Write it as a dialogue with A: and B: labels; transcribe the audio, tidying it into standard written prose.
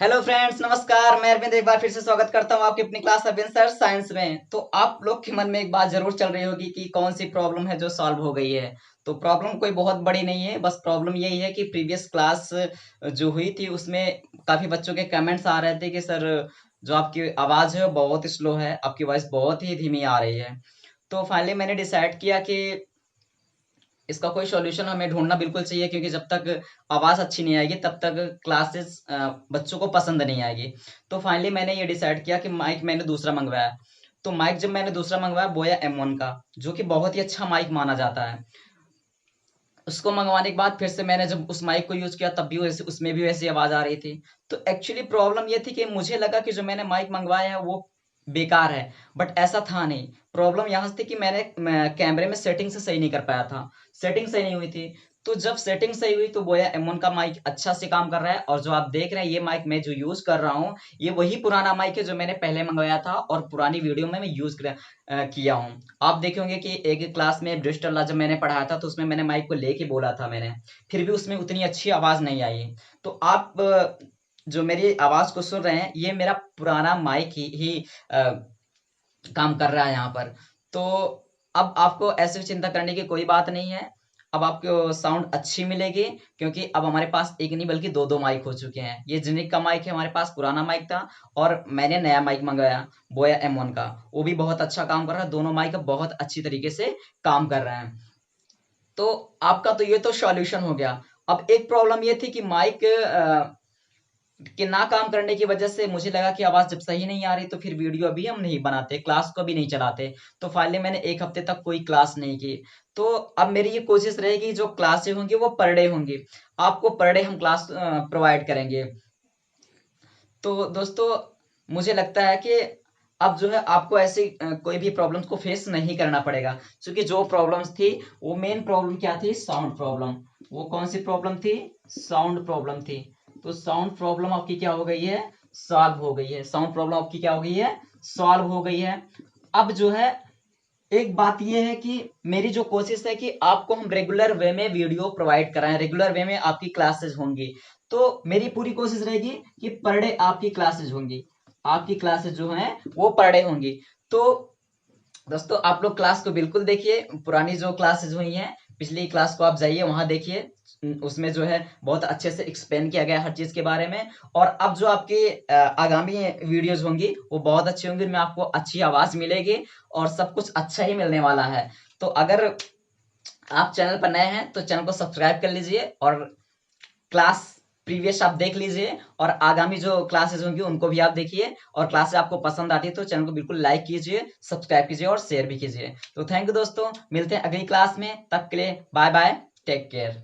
A: Hello friends, नमस्कार। मैं अरविंद एक बार फिर से स्वागत करता हूं आपकी अपनी क्लास अरविंद सर साइंस में। तो आप लोग के मन में एक बात जरूर चल रही होगी कि कौन सी प्रॉब्लम है जो सॉल्व हो गई है। तो प्रॉब्लम कोई बहुत बड़ी नहीं है, बस प्रॉब्लम यही है कि प्रीवियस क्लास जो हुई थी उसमें काफी बच्चों के कमेंट्स आ रहे थे कि सर जो आपकी आवाज है वो बहुत स्लो है, आपकी वॉइस बहुत ही धीमी आ रही है। तो फाइनली मैंने डिसाइड किया कि इसका कोई सॉल्यूशन हमें ढूंढना बिल्कुल चाहिए, क्योंकि जब तक आवाज अच्छी नहीं आएगी तब तक क्लासेस बच्चों को पसंद नहीं आएगी। तो फाइनली मैंने ये डिसाइड किया कि माइक मैंने दूसरा मंगवाया। तो माइक जब मैंने दूसरा मंगवाया बोया M1 का, जो कि बहुत ही अच्छा माइक माना जाता है। उसको मंगवाने के बाद फिर से मैंने जब उस माइक को यूज किया तब भी वैसे उसमें भी वैसी आवाज आ रही थी। तो एक्चुअली प्रॉब्लम ये थी कि मुझे लगा कि जो मैंने माइक मंगवाया है वो बेकार है, बट ऐसा था नहीं। प्रॉब्लम यहाँ से थी कि मैं कैमरे में सेटिंग से सही नहीं कर पाया था, सेटिंग सही नहीं हुई थी। तो जब सेटिंग सही हुई तो बोया M1 का माइक अच्छा से काम कर रहा है। और जो आप देख रहे हैं ये माइक मैं जो यूज कर रहा हूँ, ये वही पुराना माइक है जो मैंने पहले मंगवाया था और पुरानी वीडियो में मैं यूज किया हूँ। आप देखे होंगे कि एक क्लास में ब्रिस्टल जब मैंने पढ़ाया था तो उसमें मैंने माइक को लेके बोला था मैंने, फिर भी उसमें उतनी अच्छी आवाज नहीं आई। तो आप जो मेरी आवाज को सुन रहे हैं ये मेरा पुराना माइक ही काम कर रहा है यहाँ पर। तो अब आपको ऐसे चिंता करने की कोई बात नहीं है। अब आपको साउंड अच्छी मिलेगी, क्योंकि अब हमारे पास एक नहीं बल्कि दो दो माइक हो चुके हैं। ये जिनिक का माइक है, हमारे पास पुराना माइक था और मैंने नया माइक मंगाया बोया M1 का, वो भी बहुत अच्छा काम कर रहा है। दोनों माइक अब बहुत अच्छी तरीके से काम कर रहे हैं। तो आपका तो ये तो सॉल्यूशन हो गया। अब एक प्रॉब्लम ये थी कि माइक के ना काम करने की वजह से मुझे लगा कि आवाज जब सही नहीं आ रही तो फिर वीडियो अभी हम नहीं बनाते, क्लास को भी नहीं चलाते। तो फाइनली मैंने एक हफ्ते तक कोई क्लास नहीं की। तो अब मेरी ये कोशिश रहेगी जो क्लासें होंगी वो पर डे होंगी, आपको पर डे हम क्लास प्रोवाइड करेंगे। तो दोस्तों मुझे लगता है कि अब जो है आपको ऐसी कोई भी प्रॉब्लम्स को फेस नहीं करना पड़ेगा, क्योंकि जो प्रॉब्लम्स थी वो मेन प्रॉब्लम क्या थी, साउंड प्रॉब्लम। वो कौन सी प्रॉब्लम थी, साउंड प्रॉब्लम थी। तो साउंड प्रॉब्लम आपकी क्या हो गई है, सॉल्व हो गई है। साउंड प्रॉब्लम आपकी क्या हो गई है, सॉल्व हो गई है। अब जो है एक बात यह है कि मेरी जो कोशिश है कि आपको हम रेगुलर वे में वीडियो प्रोवाइड कराएं, रेगुलर वे में आपकी क्लासेस होंगी। तो मेरी पूरी कोशिश रहेगी कि पर डे आपकी क्लासेस होंगी, आपकी क्लासेस जो हैं वो पर डे होंगी। तो दोस्तों आप लोग क्लास को बिल्कुल देखिए, पुरानी जो क्लासेस हुई हैं पिछली क्लास को आप जाइए वहां देखिए, उसमें जो है बहुत अच्छे से एक्सप्लेन किया गया हर चीज के बारे में। और अब जो आपकी आगामी वीडियोस होंगी वो बहुत अच्छी होंगी, उनमें आपको अच्छी आवाज मिलेगी और सब कुछ अच्छा ही मिलने वाला है। तो अगर आप चैनल पर नए हैं तो चैनल को सब्सक्राइब कर लीजिए और क्लास प्रीवियस आप देख लीजिए, और आगामी जो क्लासेस होंगी उनको भी आप देखिए। और क्लासेस आपको पसंद आती है तो चैनल को बिल्कुल लाइक कीजिए, सब्सक्राइब कीजिए और शेयर भी कीजिए। तो थैंक यू दोस्तों, मिलते हैं अगली क्लास में, तब के लिए बाय बाय, टेक केयर।